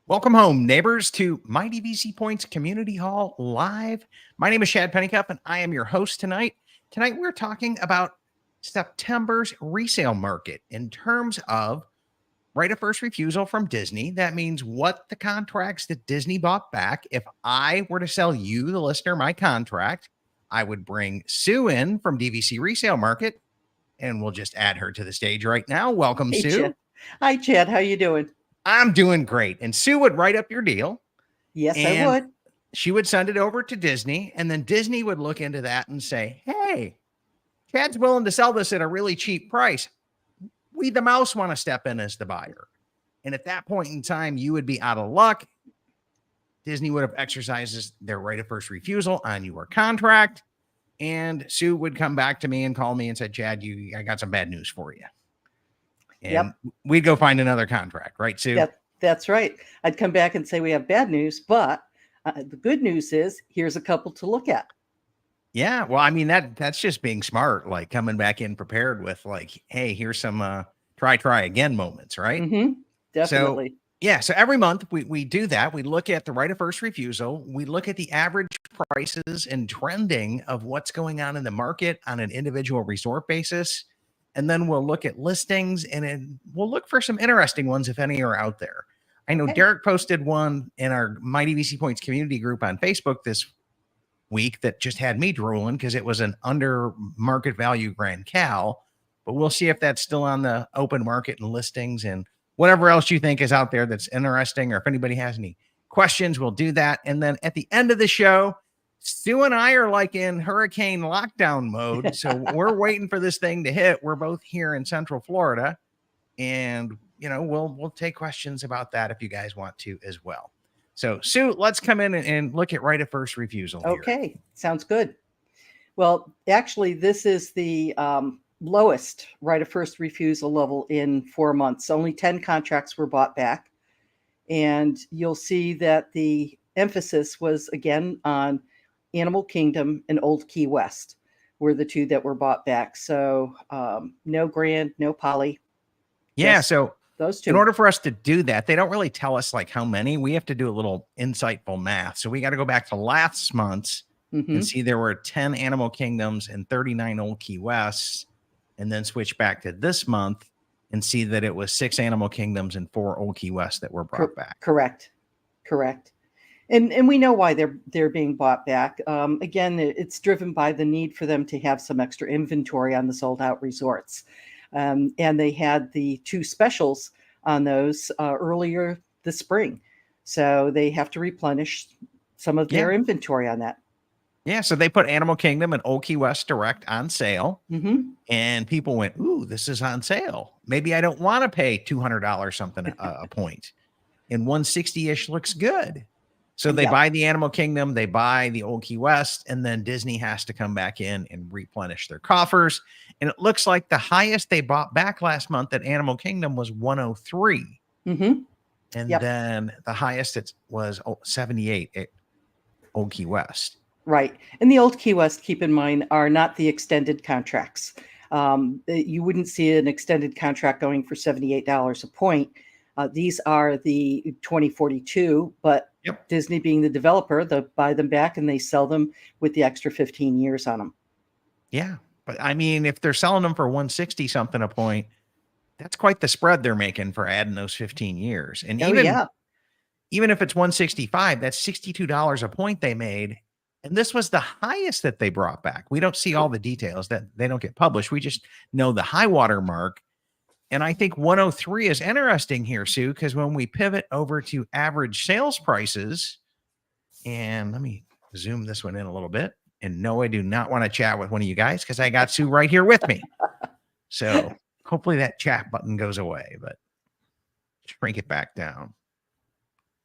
Welcome home, neighbors, to my DVC Points Community Hall Live. My name is Shad Pennycup, and I am your host tonight. Tonight, we're talking about September's resale market in terms of right of first refusal from Disney. That means what the contracts that Disney bought back. If I were to sell you, the listener, my contract, I would bring Sue in from DVC Resale Market, and we'll just add her to the stage right now. Welcome, Hey, Sue. Chad. Hi, Chad. How you doing? I'm doing great. And Sue would write up your deal. Yes, I And would. she would send it over to Disney, and then Disney would look into that and say, hey, Chad's willing to sell this at a really cheap price. We, the mouse, want to step in as the buyer. And at that point in time, you would be out of luck. Disney would have exercised their right of first refusal on your contract. And Sue would come back to me and call me and said, Chad, I got some bad news for you. And we'd go find another contract, right, Sue? That's right. I'd come back and say we have bad news, but the good news is here's a couple to look at. Yeah, well, I mean, that's just being smart, like coming back in prepared with like, hey, here's some try again moments, right? Mm-hmm. Definitely. So every month we do that. We look at the right of first refusal. We look at the average prices and trending of what's going on in the market on an individual resort basis. And then we'll look at listings, and we'll look for some interesting ones, if any are out there. I know Derek posted one in our My DVC Points community group on Facebook this week that just had me drooling because it was an under market value Grand Cal. But we'll see if that's still on the open market and listings, and whatever else you think is out there that's interesting, or if anybody has any questions, we'll do that. And then at the end of the show, Sue and I are like in hurricane lockdown mode. So we're waiting for this thing to hit. We're both here in Central Florida, and we'll take questions about that if you guys want to as well. So Sue, let's come in and look at right of first refusal. Okay. Sounds good. Well, actually, this is the lowest right of first refusal level in 4 months. Only 10 contracts were bought back. And you'll see that the emphasis was again on Animal Kingdom and Old Key West were the two that were bought back. So no Grand, no Poly. Yeah. So those two. In order for us to do that, they don't really tell us like how many. We have to do a little insightful math. So we got to go back to last month's and see there were 10 Animal Kingdoms and 39 Old Key Wests, and then switch back to this month and see that it was 6 Animal Kingdoms and 4 Old Key West that were brought back. Correct. And we know why they're being bought back. Again, it's driven by the need for them to have some extra inventory on the sold out resorts. And they had the 2 specials on those earlier this spring. So they have to replenish some of their inventory on that. Yeah, so they put Animal Kingdom and Old Key West Direct on sale. And people went, ooh, this is on sale. Maybe I don't want to pay $200 something a point. And 160-ish looks good. So they buy the Animal Kingdom, they buy the Old Key West, and then Disney has to come back in and replenish their coffers. And it looks like the highest they bought back last month at Animal Kingdom was 103. And then the highest it was 78 at Old Key West. Right. And the Old Key West, keep in mind, are not the extended contracts. You wouldn't see an extended contract going for $78 a point. These are the 2042, but Disney being the developer, they buy them back and they sell them with the extra 15 years on them. Yeah. But I mean, if they're selling them for 160 something a point, that's quite the spread they're making for adding those 15 years. And even if it's 165, that's $62 a point they made. And this was the highest that they brought back. We don't see all the details that they don't get published. We just know the high water mark. And I think 103 is interesting here, Sue, because when we pivot over to average sales prices, and let me zoom this one in a little bit. And no, I do not want to chat with one of you guys because I got Sue right here with me. So hopefully that chat button goes away, but shrink it back down.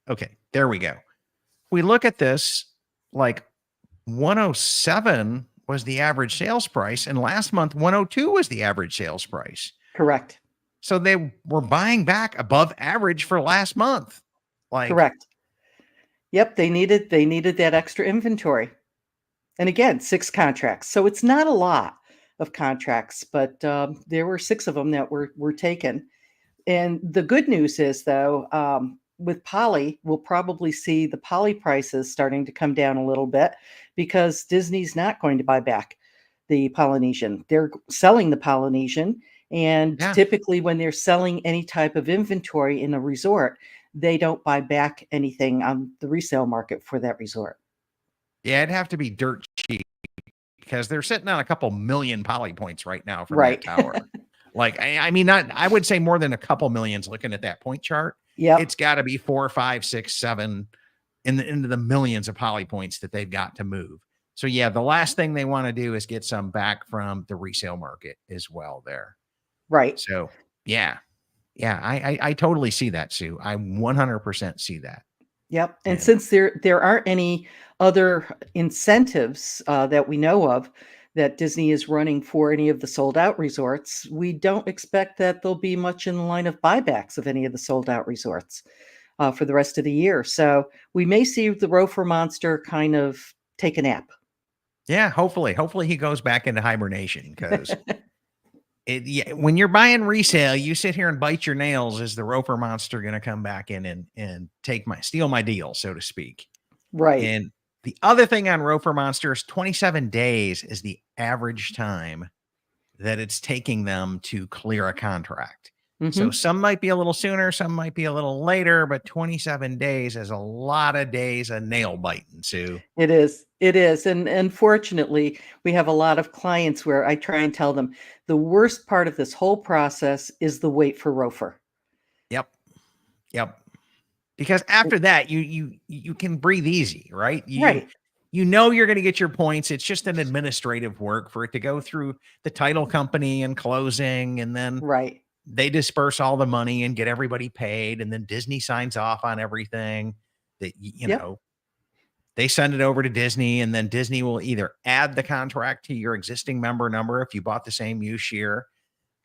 Okay, there we go. We look at this like 107 was the average sales price, and last month 102 was the average sales price. Correct. So they were buying back above average for last month. Correct. Yep, they needed that extra inventory. And again, 6 contracts. So it's not a lot of contracts, but there were 6 of them that were taken. And the good news is, though, with poly, we'll probably see the poly prices starting to come down a little bit because Disney's not going to buy back the Polynesian. They're selling the Polynesian. And Yeah. typically, when they're selling any type of inventory in a resort, they don't buy back anything on the resale market for that resort. Yeah, it'd have to be dirt cheap because they're sitting on a couple million poly points right now from that Right. tower. Like, I mean, not, I would say more than a couple millions looking at that point chart. Yep. It's got to be 4, 5, 6, 7 into the millions of poly points that they've got to move. So yeah, the last thing they want to do is get some back from the resale market as well there. Right. So yeah, yeah, I totally see that, Sue. I 100% see that. Yep. And And since there aren't any other incentives that we know of that Disney is running for any of the sold out resorts, we don't expect that there'll be much in the line of buybacks of any of the sold out resorts for the rest of the year. So we may see the ROFR monster kind of take a nap. yeah, hopefully he goes back into hibernation because yeah, when you're buying resale, you sit here and bite your nails. Is the ROFR monster going to come back in and steal my deal, so to speak? Right. And the other thing on ROFR monsters, 27 days is the average time that it's taking them to clear a contract. So Hmm. some might be a little sooner, some might be a little later, but 27 days is a lot of days of nail biting, Sue. It is. It is. And unfortunately, we have a lot of clients where I try and tell them the worst part of this whole process is the wait for ROFR. Yep. Yep. Because after that, you can breathe easy, right? Right. You know you're going to get your points. It's just an administrative work for it to go through the title company and closing, and then Right. they disperse all the money and get everybody paid, and then Disney signs off on everything that Yep. they send it over to Disney, and then Disney will either add the contract to your existing member number if you bought the same use year.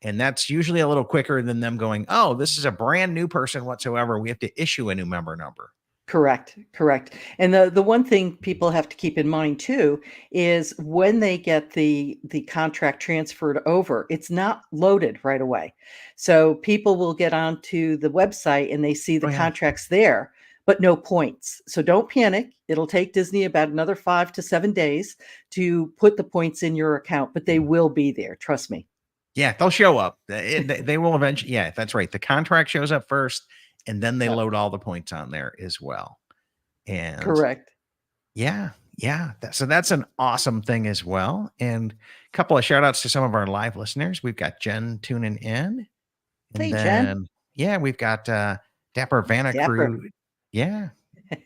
And that's usually a little quicker than them going, oh, this is a brand new person whatsoever. We have to issue a new member number. Correct. Correct. And the one thing people have to keep in mind too is when they get the contract transferred over, it's not loaded right away. So people will get onto the website and they see the Oh, yeah. contracts there, but no points. So don't panic. It'll take Disney about another 5 to 7 days to put the points in your account, but they will be there. Trust me. Yeah, they'll show up. They will eventually. Yeah, that's right. The contract shows up first, and then they Yep. load all the points on there as well. And Correct. yeah, yeah. So that's an awesome thing as well. And a couple of shout outs to some of our live listeners. We've got Jen tuning in. And Hey, Jen. then, yeah, we've got Dapper Vanna Dapper. Crew. Yeah. I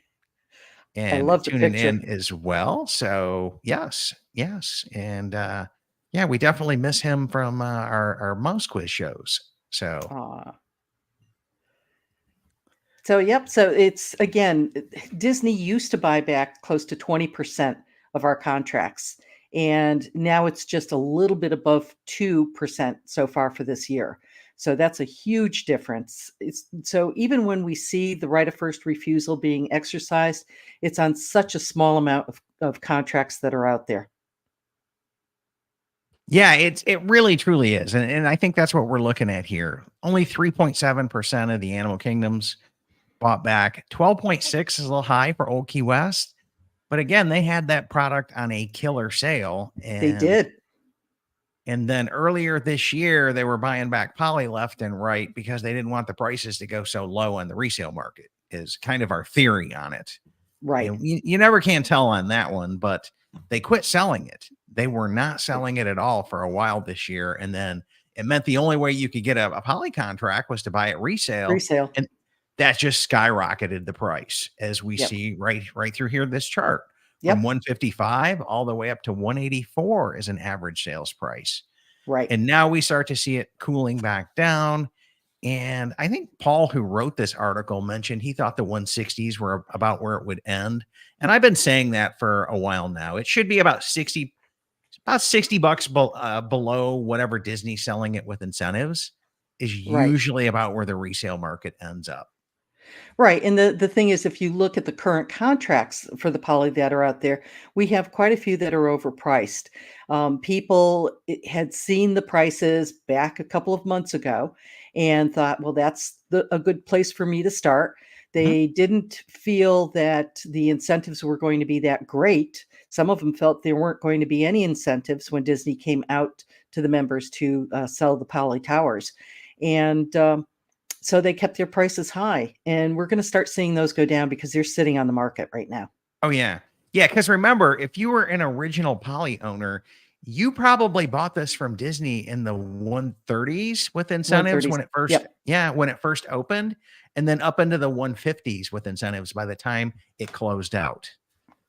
And love the tuning picture. in as well. So, yes, yes. And yeah, we definitely miss him from our mouse quiz shows. So, Aw. So, yep. So it's again, Disney used to buy back close to 20% of our contracts. And now it's just a little bit above 2% so far for this year. So that's a huge difference. So even when we see the right of first refusal being exercised, it's on such a small amount of contracts that are out there. yeah, it really truly is. And I think that's what we're looking at here. Only 3.7% of the animal kingdoms bought back. 12.6 is a little high for Old Key West. But again, they had that product on a killer sale. They did. And then earlier this year, they were buying back poly left and right because they didn't want the prices to go so low on the resale market, is kind of our theory on it. Right. And you never can tell on that one, but they quit selling it. They were not selling it at all for a while this year. And then it meant the only way you could get a poly contract was to buy it resale. Resale. And that just skyrocketed the price, as we Yep. see right through here, this chart. Yep. From 155 all the way up to 184 is an average sales price. Right. And now we start to see it cooling back down. And I think Paul, who wrote this article, mentioned he thought the 160s were about where it would end. And I've been saying that for a while now. It should be about 60 bucks below whatever Disney's selling it with incentives, is Right. usually about where the resale market ends up. Right. And the thing is, if you look at the current contracts for the poly that are out there, we have quite a few that are overpriced. People had seen the prices back a couple of months ago and thought, well, that's a good place for me to start. They didn't feel that the incentives were going to be that great. Some of them felt there weren't going to be any incentives when Disney came out to the members to sell the Poly Towers. And so they kept their prices high. And we're going to start seeing those go down because they're sitting on the market right now. Oh, yeah. Yeah, because remember, if you were an original Poly owner, you probably bought this from Disney in the 130s with incentives 130s. when it first, Yep. when it first opened, and then up into the 150s with incentives by the time it closed out.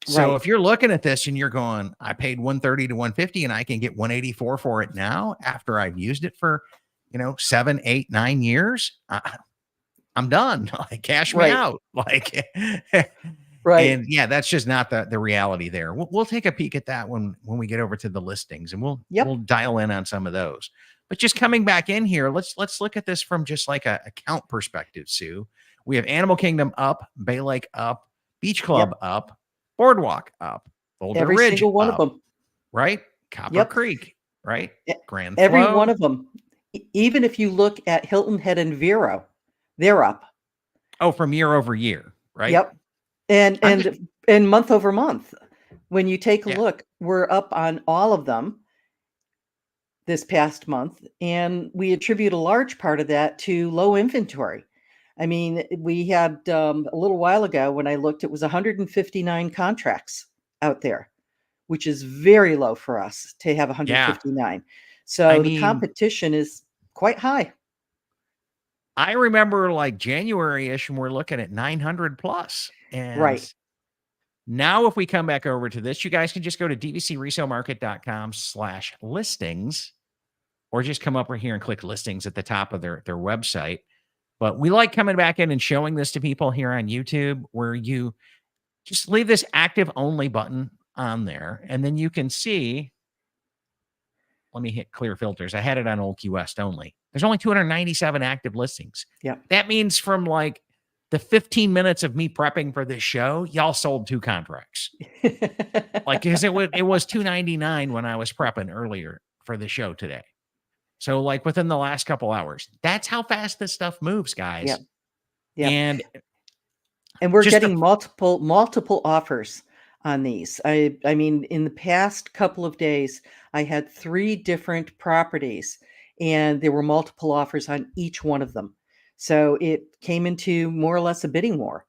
So Right. if you're looking at this and you're going, I paid 130 to 150 and I can get 184 for it now after I've used it for, 7, 8, 9 years, I'm done. Like, cash me Right. out. Like, Right. and yeah, that's just not the reality there. We'll take a peek at that when we get over to the listings, and we'll dial in on some of those. But just coming back in here, let's look at this from just like a count perspective, Sue. We have Animal Kingdom up, Bay Lake up, Beach Club up, Boardwalk up, Boulder Every Ridge single one up, of them. right? Copper Yep. Creek, right? Grand Every Flow. one of them. Even if you look at Hilton Head and Vero, they're up. Oh, from year over year, right? Yep. And month over month. When you take a look, we're up on all of them this past month, and we attribute a large part of that to low inventory. I mean, we had a little while ago when I looked, it was 159 contracts out there, which is very low for us to have 159. So the competition is quite high. I remember like January-ish, and we're looking at 900 plus. And now if we come back over to this, you guys can just go to dvcresalemarket.com/listings, or just come up here and click listings at the top of their website. But we like coming back in and showing this to people here on YouTube, where you just leave this active only button on there, and then you can see. Let me hit clear filters. I had it on Old Key West only. There's only 297 active listings. Yeah. That means from like the 15 minutes of me prepping for this show, y'all sold 2 contracts. Like, because it was 299 when I was prepping earlier for the show today. So like within the last couple hours, that's how fast this stuff moves, guys. Yep. Yep. And we're getting multiple offers on these. I mean, in the past couple of days, I had 3 different properties, and there were multiple offers on each one of them. So it came into more or less a bidding war.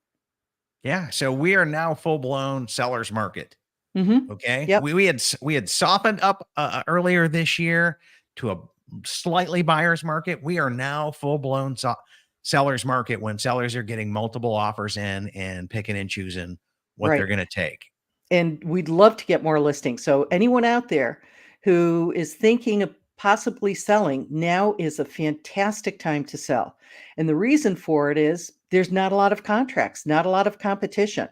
Yeah. So we are now full blown seller's market. Mm-hmm. Okay. Yep. We had softened up earlier this year to a slightly buyer's market. We are now full blown seller's market, when sellers are getting multiple offers in and picking and choosing what they're going to take. And we'd love to get more listings. So anyone out there who is thinking of possibly selling, now is a fantastic time to sell. And the reason for it is there's not a lot of contracts, not a lot of competition.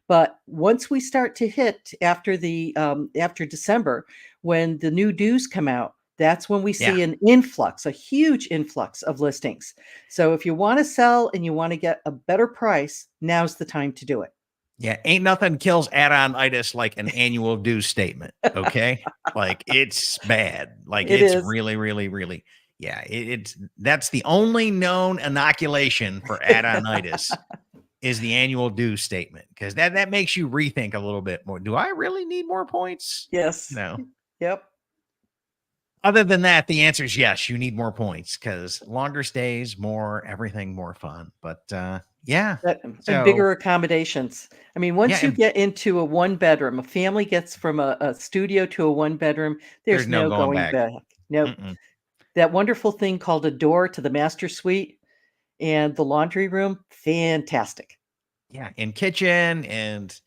But once we start to hit after December, when the new dues come out, that's when we see an influx, a huge influx of listings. So if you want to sell and you want to get a better price, now's the time to do it. Yeah, ain't nothing kills add-on-itis like an annual due statement, okay? Like, it's bad. Like, it's really, really, really, that's the only known inoculation for add-on-itis is the annual due statement, because that makes you rethink a little bit more. Do I really need more points? Yes. Yep. Other than that, the answer is yes, you need more points, because longer stays, more everything, more fun. But and bigger accommodations. I mean, once you get into a 1-bedroom, a family gets from a studio to a 1-bedroom, there's no going back. Nope. That wonderful thing called a door to the master suite and the laundry room, fantastic. Yeah, and kitchen and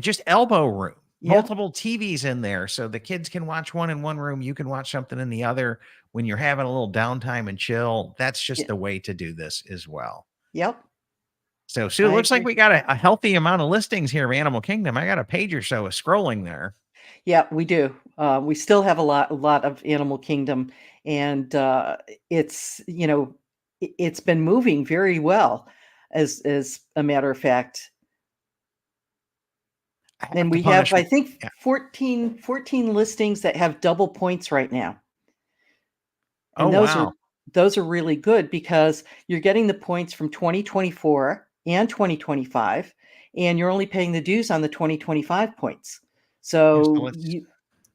just elbow room. Multiple TVs in there, so the kids can watch one in one room, you can watch something in the other when you're having a little downtime and chill. That's just the way to do this as well. Yep. So, Sue, it looks like we got a healthy amount of listings here of Animal Kingdom. I got a page or so of scrolling there. Yeah, we do. We still have a lot of Animal Kingdom, and it's it's been moving very well, as a matter of fact. And we have, I think, 14 listings that have double points right now. And those are really good, because you're getting the points from 2024 and 2025, and you're only paying the dues on the 2025 points. Yeah, so So let's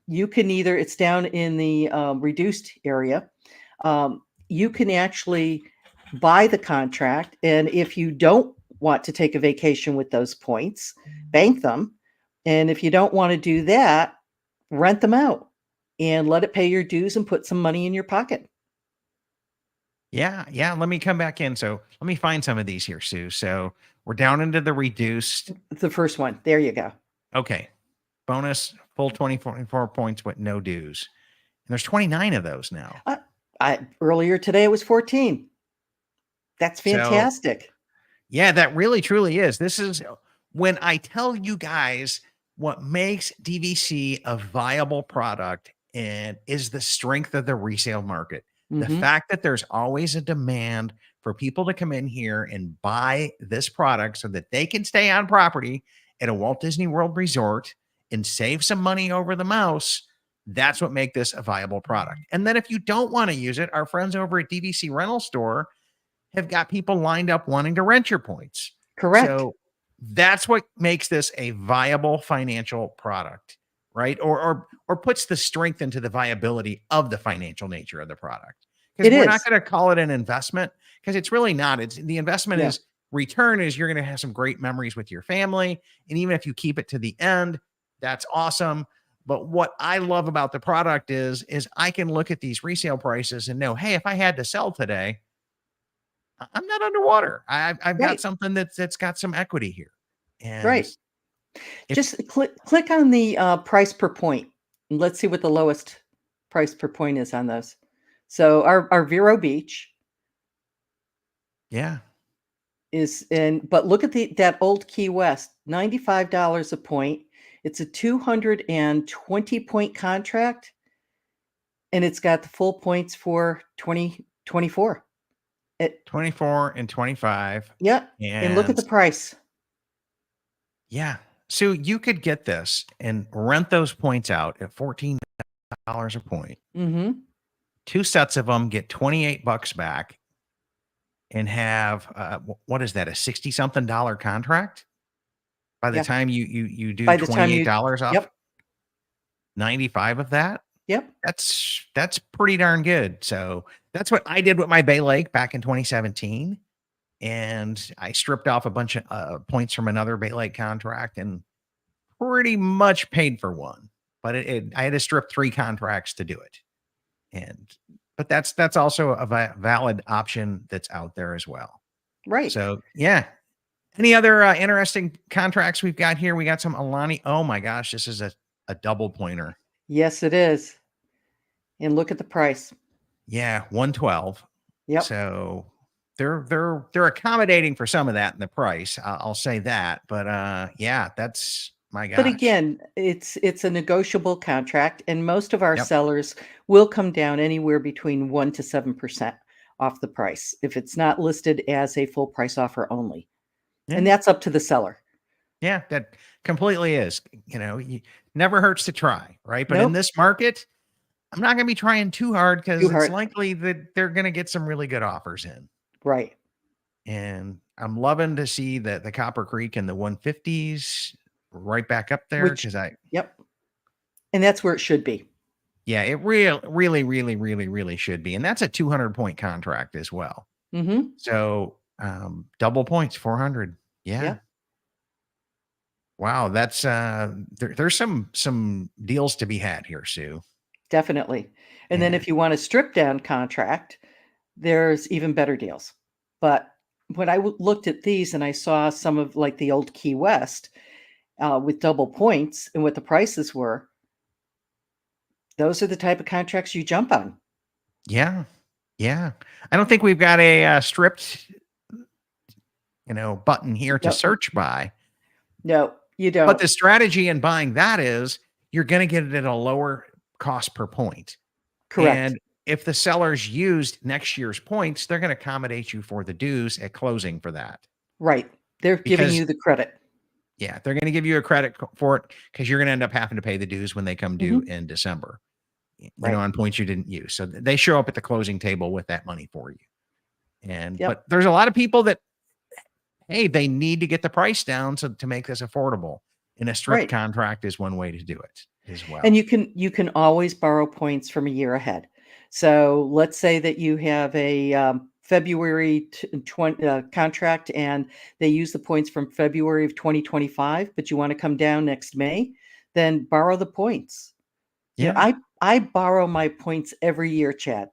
you can either, it's down in the reduced area. You can actually buy the contract, and if you don't want to take a vacation with those points, bank them. And if you don't want to do that, rent them out and let it pay your dues and put some money in your pocket. yeah, yeah. Let me come back in. So let me find some of these here, Sue. So we're down into the reduced. The first one, there you go. Okay. Bonus full 24 points with no dues. And there's 29 of those now. Earlier today it was 14. That's So fantastic. yeah, that really truly is. This is when I tell you guys what makes DVC a viable product and is the strength of the resale market. The Hmm. fact that there's always a demand for people to come in here and buy this product so that they can stay on property at a Walt Disney World resort and save some money over the mouse. That's what makes this a viable product. And then if you don't want to use it, our friends over at DVC Rental Store have got people lined up wanting to rent your points. Correct. So that's what makes this a viable financial product, right? Or puts the strength into the viability of the financial nature of the product. Because It we're not is. going to call it an investment because it's really not. It's the investment No. is return is you're going to have some great memories with your family. And even if you keep it to the end, that's awesome. But what I love about the product is I can look at these resale prices and know, hey, if I had to sell today, I'm not underwater. I've got Right. something that's got some equity here. And Right. if Just click on the price per point. And let's see what the lowest price per point is on those. So our Vero Beach yeah, is in, but look at that old Key West, $95 a point. It's a 220 point contract, and it's got the full points for 2024. 24 and 25. Yeah, and look at And the price. yeah. So you could get this and rent those points out at $14 a point. Mhm. Two sets of them get 28 bucks back and have what is that, a 60 something dollar contract? By the Yeah. time you do By the time you $28 off Yep. 95 of that, Yep. that's pretty darn good. So that's what I did with my Bay Lake back in 2017. And I stripped off a bunch of points from another Bay Lake contract and pretty much paid for one. But I had to strip 3 contracts to do it. And but that's also a valid option that's out there as well. Right. So yeah. Any other interesting contracts we've got here? We got some Alani. Oh my gosh, this is a double pointer. Yes, it is. And look at the price. Yeah, 112. Yep. So they're accommodating for some of that in the price. I'll say that. But yeah, that's my But gosh. again, it's a negotiable contract, and most of our Yep. sellers will come down anywhere between 1 to 7% off the price if it's not listed as a full price offer only. And Yeah. that's up to the seller. Yeah, that completely is. You never hurts to try, right? But in Nope, this market, I'm not going to be trying too hard too because it's hard. likely that they're going to get some really good offers in. Right. And I'm loving to see that the Copper Creek and the 150s right back up there Which because Yep. And that's where it should be. yeah, it really should be. And that's a 200 point contract as well. Mhm. So double points, 400. Yeah, Yeah. Wow. That's there's some deals to be had here, Sue. definitely. And then And if you want a strip down contract, there's even better deals. But when I looked at these and I saw some of like the old Key West with double points and what the prices were, those are the type of contracts you jump on. yeah, yeah. I don't think we've got a stripped, button here to No, search by. no, you But don't. the strategy in buying that is you're going to get it at a lower cost per point. Correct. And if the sellers used next year's points, they're going to accommodate you for the dues at closing for that. Right. They're giving Because you the credit. yeah, they're going to give you a credit for it because you're going to end up having to pay the dues when they come due Mhm. in December, Right. on points you didn't use. So they show up at the closing table with that money for you. Yep. But there's a lot of people that hey, they need to get the price down to make this affordable. And a strict Right. contract is one way to do it as And well. you can always borrow points from a year ahead. So let's say that you have a February 20 contract, and they use the points from February of 2025, but you want to come down next May, then borrow the points. Yeah. I borrow my points every year, Chad.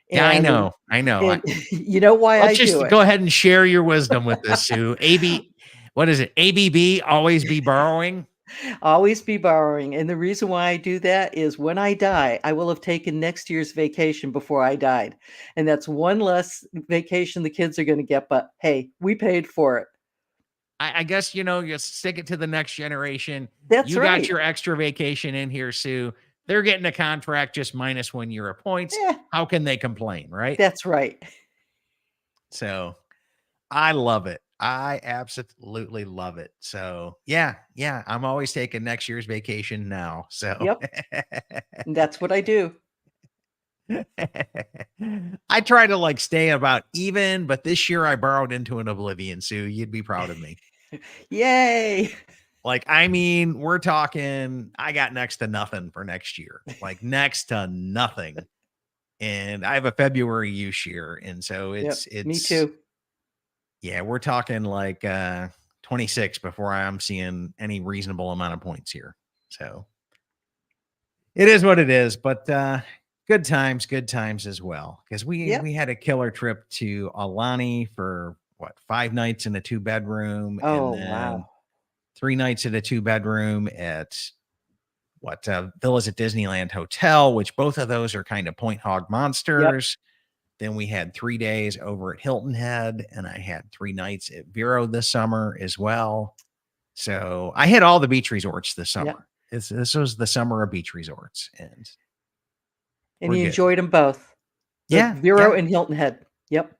Yeah, I And know. I know. and you know why Let's I do just it? go ahead and share your wisdom with this, Sue. What is it? ABB, always be borrowing. Always be borrowing. And the reason why I do that is when I die, I will have taken next year's vacation before I died. And that's one less vacation the kids are going to get. But hey, we paid for it. I guess, you stick it to the next generation. That's You got right. your extra vacation in here, Sue. They're getting a contract just minus 1 year of points. Yeah, How can they complain, right? that's right. So I love it. I absolutely love it. So yeah, I'm always taking next year's vacation now. So Yep. And that's what I do. I try to stay about even, but this year I borrowed into an oblivion, Sue. You'd be proud of me. Yay. We're talking, I got next to nothing for next year, next to nothing. And I have a February use year. And so it's Me too. Yeah, we're talking 26 before I'm seeing any reasonable amount of points here. So it is what it is, but good times as well. Because we had a killer trip to Alani for 5 nights in a 2-bedroom, Oh, and then wow. 3 nights in a 2-bedroom at Villas at Disneyland Hotel, which both of those are kind of point hog monsters. Then we had 3 days over at Hilton Head, and I had 3 nights at Vero this summer as well. So I hit all the beach resorts this summer. This was the summer of beach resorts, and you good. enjoyed them both. Vero and Hilton Head. Yep.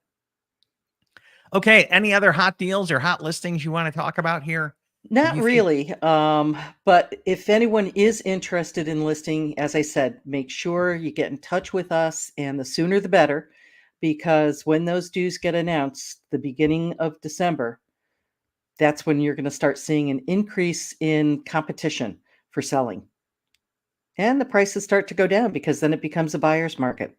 Okay. Any other hot deals or hot listings you want to talk about here? Not really. But if anyone is interested in listing, as I said, make sure you get in touch with us, and the sooner the better, because when those dues get announced, the beginning of December, that's when you're going to start seeing an increase in competition for selling. And the prices start to go down because then it becomes a buyer's market.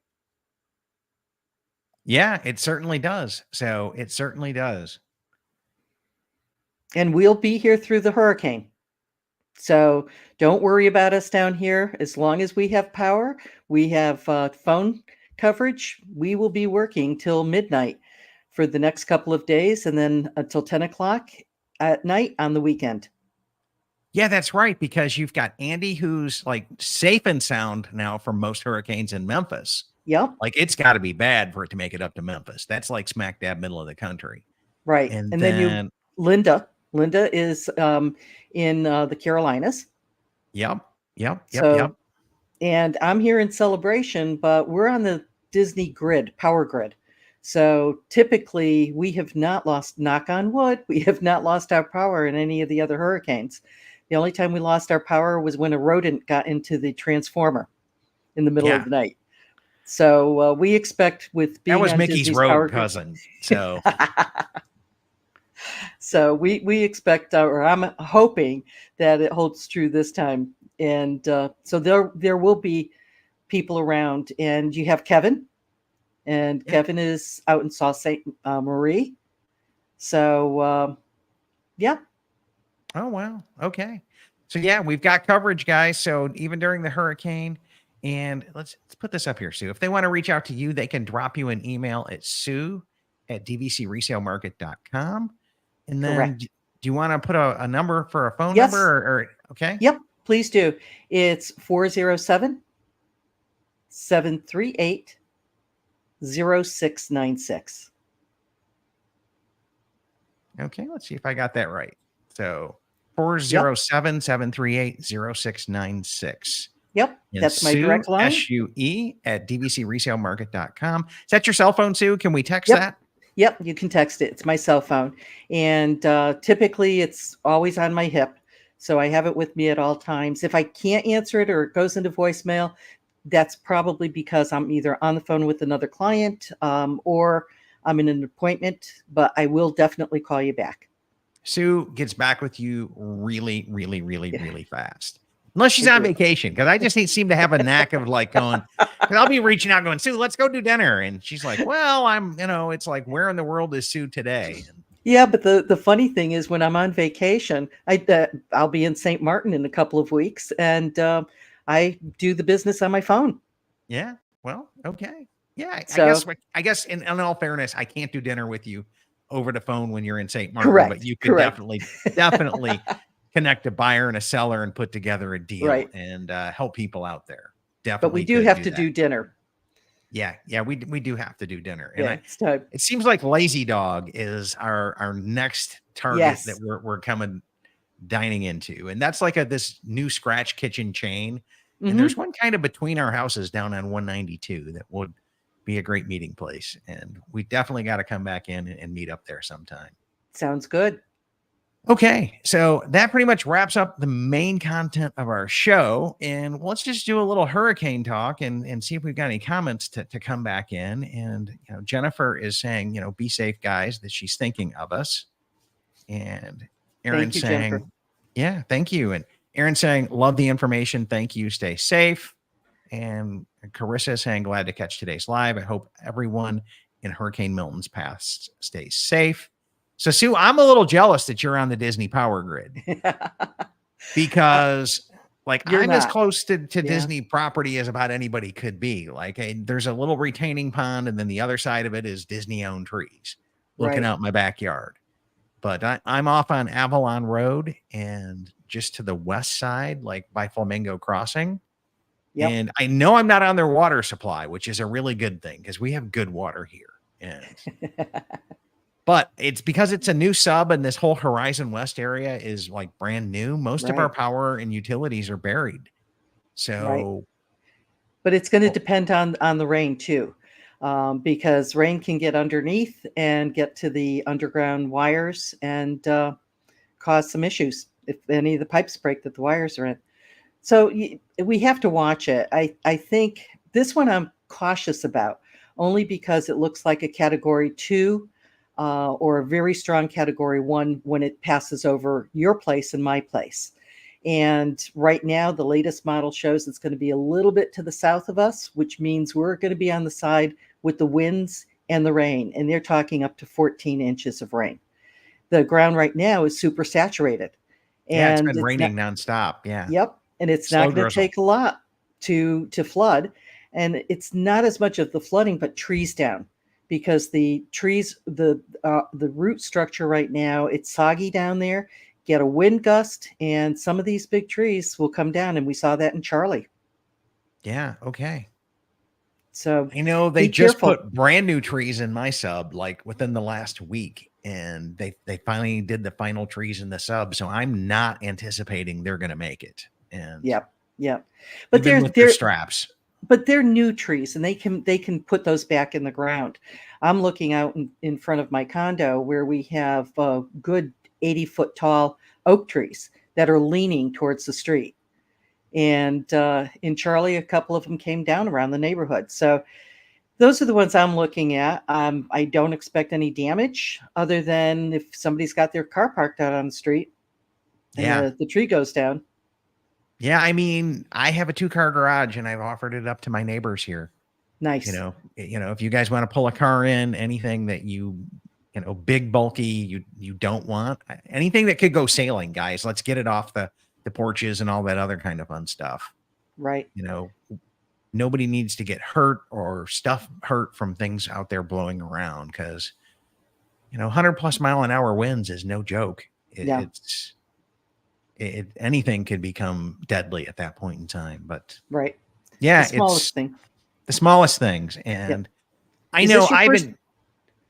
Yeah, it certainly does. So it certainly does. And we'll be here through the hurricane. So don't worry about us down here. As long as we have power, we have phone coverage, we will be working till midnight for the next couple of days, and then until 10 o'clock at night on the weekend. Yeah, that's right. Because you've got Andy, who's safe and sound now from most hurricanes in Memphis. Yep. It's got to be bad for it to make it up to Memphis. That's smack dab middle of the country. Right. And then Linda is in the Carolinas. Yep. And I'm here in Celebration, but we're on the Disney power grid. So typically we have not lost, knock on wood, we have not lost our power in any of the other hurricanes. The only time we lost our power was when a rodent got into the transformer in the middle of the night. So we expect, with being that was on Mickey's Disney's road cousin. So so we expect, or I'm hoping that it holds true this time. And so there will be people around, and you have Kevin, and Kevin is out in Sault Ste. Marie. So yeah. Oh, wow. Okay. So yeah, we've got coverage, guys. So even during the hurricane, and let's put this up here, Sue. If they want to reach out to you, they can drop you an email at sue@dvcresalemarket.com. And then Correct. do you want to put a number for a phone Yes. number or okay? Yep, please do. It's 407-738-0696. Okay, let's see if I got that right. So 407-738-0696. Yep, And that's my Sue, direct line. SUE@dvcresalemarket.com. Is that your cell phone, Sue? Can we text Yep. that? Yep, you can text it. It's my cell phone. And typically it's always on my hip. So I have it with me at all times. If I can't answer it or it goes into voicemail, that's probably because I'm either on the phone with another client or I'm in an appointment, but I will definitely call you back. Sue gets back with you really, really, really, really fast. Unless she's I on do. vacation, because I just seem to have a knack of like going, because I'll be reaching out going, Sue, let's go do dinner. And she's like, well, it's like, where in the world is Sue today? And Yeah, but the funny thing is when I'm on vacation, I'll be in St. Martin in a couple of weeks, and I do the business on my phone. yeah, well, okay. Yeah, So I guess in all fairness, I can't do dinner with you over the phone when you're in St. Martin, but correct, you could correct, definitely connect a buyer and a seller and put together a deal right. and help people out there. But we Definitely do could have do to that. do dinner. Yeah, we do have to do dinner. And Yeah, it's time. it seems like Lazy Dog is our next target that Yes. we're coming dining into. And that's like this new scratch kitchen chain. And there's Hmm. one kind of between our houses down on 192 that would be a great meeting place. And we definitely got to come back in and meet up there sometime. Sounds good. Okay, so that pretty much wraps up the main content of our show. And let's just do a little hurricane talk and see if we've got any comments to come back in. And Jennifer is saying, be safe, guys, that she's thinking of us. And Aaron Thank you, Jennifer. saying, yeah, thank you. And Aaron saying, love the information. Thank you. Stay safe. And Carissa saying, glad to catch today's live. I hope everyone in Hurricane Milton's path stays safe. So, Sue, I'm a little jealous that you're on the Disney Power Grid because, like, You're I'm as not. close to Yeah. Disney property as about anybody could be. Like, there's a little retaining pond, and then the other side of it is Disney-owned trees looking Right. out my backyard. But I'm off on Avalon Road and just to the west side, like by Flamingo Crossing. Yep. And I know I'm not on their water supply, which is a really good thing because we have good water here. And but it's because it's a new sub and this whole Horizon West area is like brand new. Most of our Right. power and utilities are buried. So, But it's going to depend on the rain too, because rain can get underneath and get to the underground wires and cause some issues if any of the pipes break that the wires are in. So we have to watch it. I think this one I'm cautious about only because it looks like a Category 2 or a very strong Category 1 when it passes over your place and my place. And right now, the latest model shows it's going to be a little bit to the south of us, which means we're going to be on the side with the winds and the rain. And they're talking up to 14 inches of rain. The ground right now is super saturated. yeah, it's And been it's raining not, nonstop. Yeah. yep. And it's Slow not going to drizzle. take a lot to flood. And it's not as much of the flooding, but trees down. Because the trees, the root structure right now, it's soggy down there. Get a wind gust, and some of these big trees will come down, and we saw that in Charlie. Yeah. Okay. So I know they be just careful. put brand new trees in my sub like within the last week, and they finally did the final trees in the sub. So I'm not anticipating they're going to make it. And Yep, yep. But even with their straps. but they're new trees, and they can put those back in the ground. I'm looking out in front of my condo where we have good 80-foot tall oak trees that are leaning towards the street. And in Charlie, a couple of them came down around the neighborhood. So those are the ones I'm looking at. I don't expect any damage other than if somebody's got their car parked out on the street and Yeah. the tree goes down. Yeah. I mean, I have a 2-car garage and I've offered it up to my neighbors here. Nice. If you guys want to pull a car in, anything that big, bulky, you don't want, anything that could go sailing, guys, let's get it off the porches and all that other kind of fun stuff. Right. Nobody needs to get hurt or stuff hurt from things out there blowing around because, 100+ mile an hour winds is no joke. Yeah. Anything could become deadly at that point in time. But Right. yeah, The smallest thing. The smallest things. And Yep. I know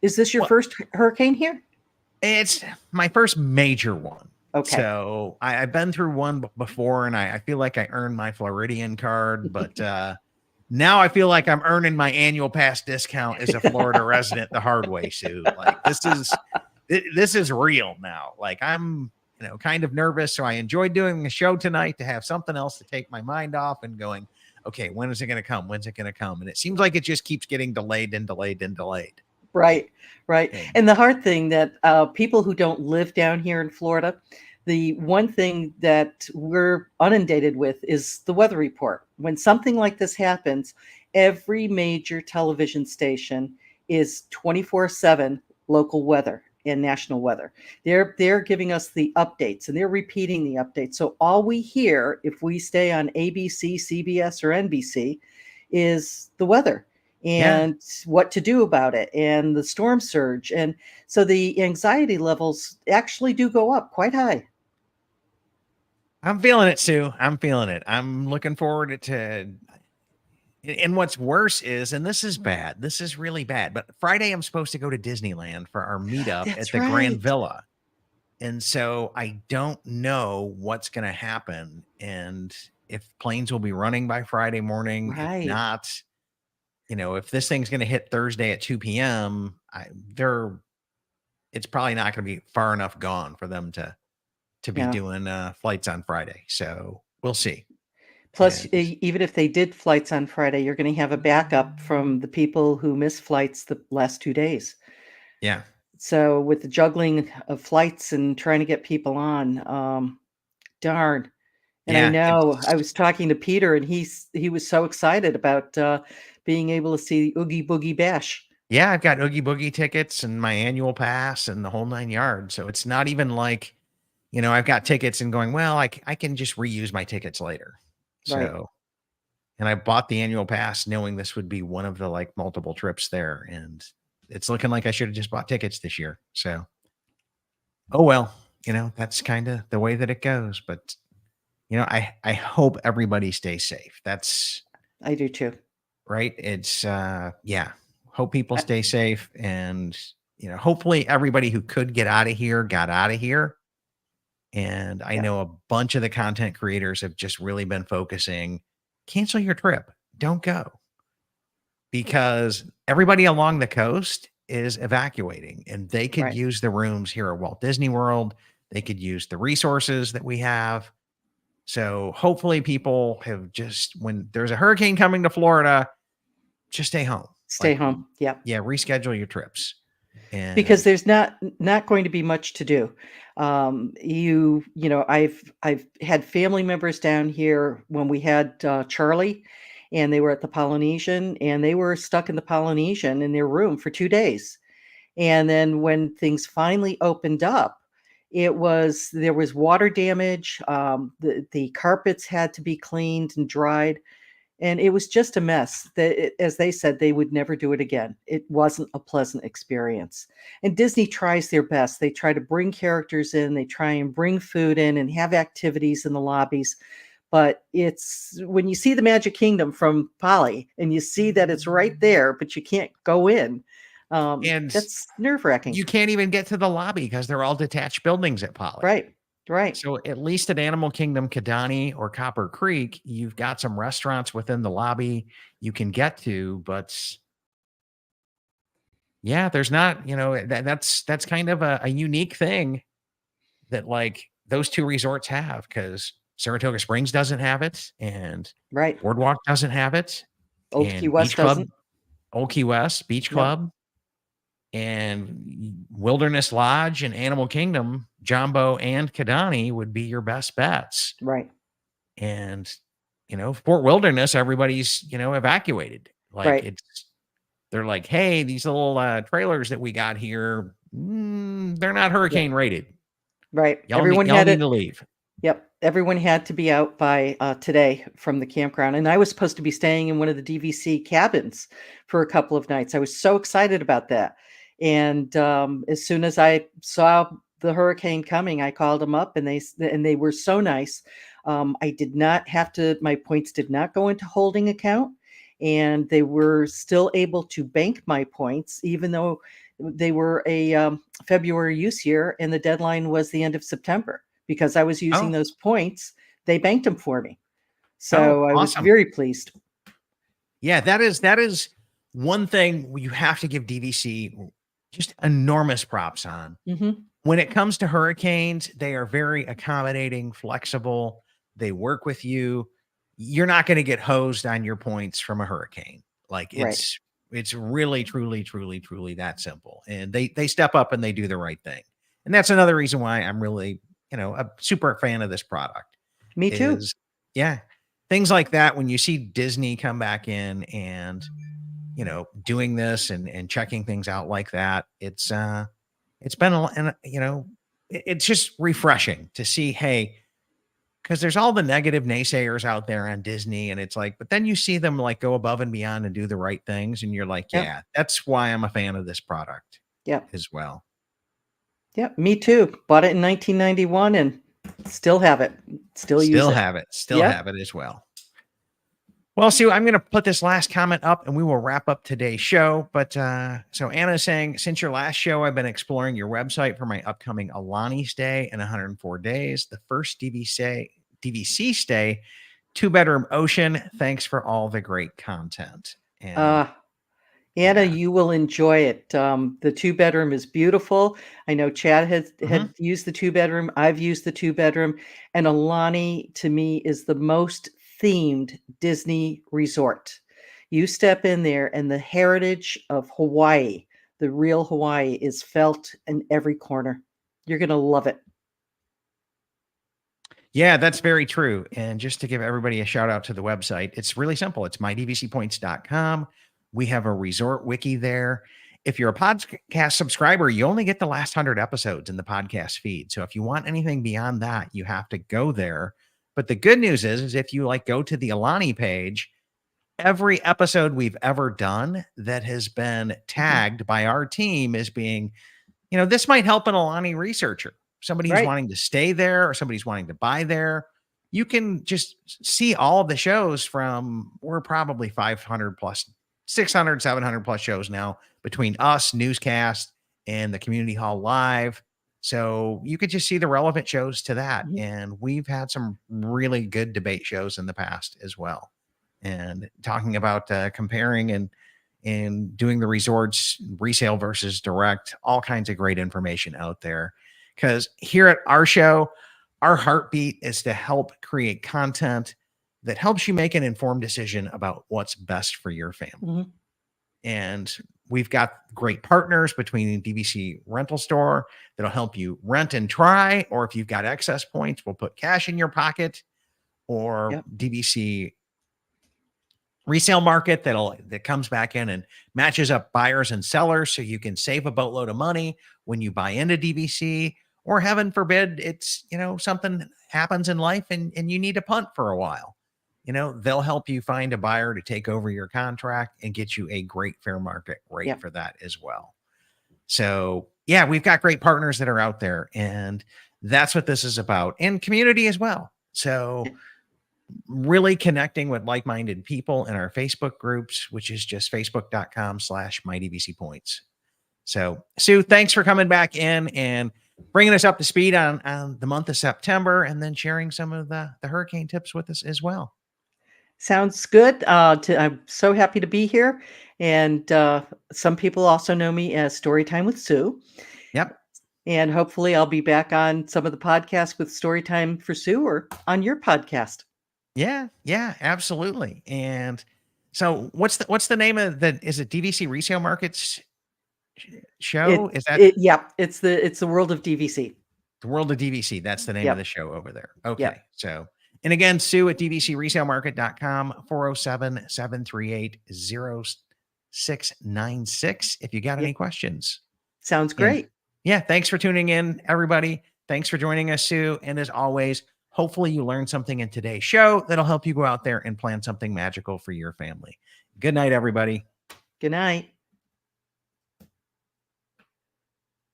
Is this your first hurricane here? It's my first major one. Okay. So I've been through one before, and I feel like I earned my Floridian card, but now I feel like I'm earning my annual pass discount as a Florida resident the hard way, Sue. Like this is real now. Like I'm, kind of nervous. So I enjoyed doing the show tonight to have something else to take my mind off and going, okay, when is it going to come? When's it going to come? And it seems like it just keeps getting delayed and delayed and delayed. Right, right. And And the hard thing that people who don't live down here in Florida, the one thing that we're inundated with is the weather report. When something like this happens, every major television station is 24/7 local weather and national weather. They're giving us the updates and they're repeating the updates. So all we hear if we stay on ABC, CBS, or NBC is the weather yeah, and what to do about it and the storm surge. And so the anxiety levels actually do go up quite high. I'm feeling it, Sue. I'm feeling it. I'm looking forward to. And what's worse is, and this is bad, this is really bad, but Friday I'm supposed to go to Disneyland for our meetup at That's the Grand right. Villa. And so I don't know what's going to happen and if planes will be running by Friday morning. If Right. not, if this thing's going to hit Thursday at 2 p.m., it's probably not going to be far enough gone for them to be Yeah. doing flights on Friday. So we'll see. Plus, And even if they did flights on Friday, you're going to have a backup from the people who missed flights the last 2 days. yeah, So with the juggling of flights and trying to get people on, darn. And I yeah, know I it's was talking to Peter, and he was so excited about being able to see Oogie Boogie Bash. yeah, I've got Oogie Boogie tickets and my annual pass and the whole 9 yards. So it's not even like, I've got tickets and going, well, I can just reuse my tickets later. Right. So, and I bought the annual pass knowing this would be one of the like multiple trips there. And it's looking like I should have just bought tickets this year. So, oh well, that's kind of the way that it goes. But, I hope everybody stays safe. That's I do too. right. It's, yeah, hope people I, stay safe. And, hopefully everybody who could get out of here got out of here. And I yeah. know a bunch of the content creators have just really been focusing, cancel your trip, don't go, because everybody along the coast is evacuating and they could Right. use the rooms here at Walt Disney World. They could use the resources that we have. So hopefully people have just, when there's a hurricane coming to Florida, just stay home. Stay Like, home. Yeah. yeah, reschedule your trips. Because And there's not going to be much to do. I've had family members down here when we had Charlie, and they were at the Polynesian, and they were stuck in the Polynesian in their room for 2 days. And then when things finally opened up, there was water damage. The carpets had to be cleaned and dried. And it was just a mess. As they said, they would never do it again. It wasn't a pleasant experience. And Disney tries their best. They try to bring characters in, they try and bring food in and have activities in the lobbies. But it's when you see the Magic Kingdom from Polly and you see that it's right there, but you can't go in, and that's nerve wracking. you can't even get to the lobby because they're all detached buildings at Poly. Right, right, So at least at Animal Kingdom, Kidani, or Copper Creek, you've got some restaurants within the lobby you can get to, but yeah, there's not, that's kind of a unique thing that like those two resorts have because Saratoga Springs doesn't have it and right. Boardwalk doesn't have it Old Key and West Beach Club, doesn't. Old Key West Beach Yep, Club and Wilderness Lodge and Animal Kingdom, Jumbo and Kidani would be your best bets. right, And, Fort Wilderness, everybody's, evacuated. Like right, they're like, hey, these little trailers that we got here, they're not yep, hurricane rated. right. Y'all need to leave. Yep, everyone had to be out by today from the campground, and I was supposed to be staying in one of the DVC cabins for a couple of nights. I was so excited about that, and as soon as I saw the hurricane coming, I called them up, and they were so nice. I did not have to. My points did not go into holding account, and they were still able to bank my points, even though they were a February use year, and the deadline was the end of September because I was using Oh, those points. They banked them for me. oh, So I was awesome. very pleased. Yeah, that is one thing you have to give DVC just enormous props on. Hmm. When it comes to hurricanes, they are very accommodating, flexible. They work with you. You're not going to get hosed on your points from a hurricane. Like Right. It's really, truly, truly, truly that simple. And they step up and they do the right thing. And that's another reason why I'm really, a super fan of this product Me too. is, yeah, things like that. When you see Disney come back in and, doing this and checking things out like that, it's been, it's just refreshing to see, hey, because there's all the negative naysayers out there on Disney. And it's like, but then you see them like go above and beyond and do the right things. And you're like, Yep. yeah, that's why I'm a fan of this product Yep. as well. Yep. Me too. Bought it in 1991 and still have it. Still use Still it. have it. Still Yep. have it as well. Well, Sue, I'm going to put this last comment up and we will wrap up today's show. But so Anna's saying, since your last show, I've been exploring your website for my upcoming Alani stay in 104 days. The first DVC stay, 2-bedroom ocean. Thanks for all the great content. And Anna, you will enjoy it. The 2-bedroom is beautiful. I know Chad had used the 2-bedroom. I've used the 2-bedroom. And Alani, to me, is the most themed Disney resort. You step in there and the heritage of Hawaii, the real Hawaii, is felt in every corner. You're going to love it. Yeah, that's very true. And just to give everybody a shout out to the website, it's really simple. It's mydvcpoints.com. We have a resort wiki there. If you're a podcast subscriber, you only get the last 100 episodes in the podcast feed. So if you want anything beyond that, you have to go there. But the good news is if you go to the Alani page, every episode we've ever done that has been tagged by our team as being, this might help an Alani researcher. Somebody who's wanting to stay there or somebody's wanting to buy there. You can just see all of the shows we're probably 500 plus, 600, 700 plus shows now between us, newscast, and the Community Hall Live. So you could just see the relevant shows to that. And we've had some really good debate shows in the past as well. And talking about comparing and doing the resorts, resale versus direct, all kinds of great information out there. Because here at our show, our heartbeat is to help create content that helps you make an informed decision about what's best for your family. And we've got great partners between the DVC rental store that'll help you rent and try, or if you've got excess points, we'll put cash in your pocket, or DVC Resale Market that comes back in and matches up buyers and sellers so you can save a boatload of money when you buy into DVC, or heaven forbid, it's, something happens in life and you need to punt for a while. They'll help you find a buyer to take over your contract and get you a great fair market rate for that as well. So yeah, we've got great partners that are out there, and that's what this is about, and community as well. So really connecting with like-minded people in our Facebook groups, which is just facebook.com/mydvcpoints. So Sue, thanks for coming back in and bringing us up to speed on the month of September, and then sharing some of the hurricane tips with us as well. Sounds good. I'm so happy to be here. And some people also know me as Storytime with Sue. Yep. And hopefully I'll be back on some of the podcasts with Storytime for Sue or on your podcast. Yeah, absolutely. And so what's the name of is it DVC Resale Market's show? It's the World of DVC. The World of DVC. That's the name of the show over there. Okay. Yep. So, and again, Sue at dvcresalemarket.com, 407-738-0696 if you got any questions. Sounds great. And thanks for tuning in, everybody. Thanks for joining us, Sue. And as always, hopefully you learned something in today's show that'll help you go out there and plan something magical for your family. Good night, everybody. Good night.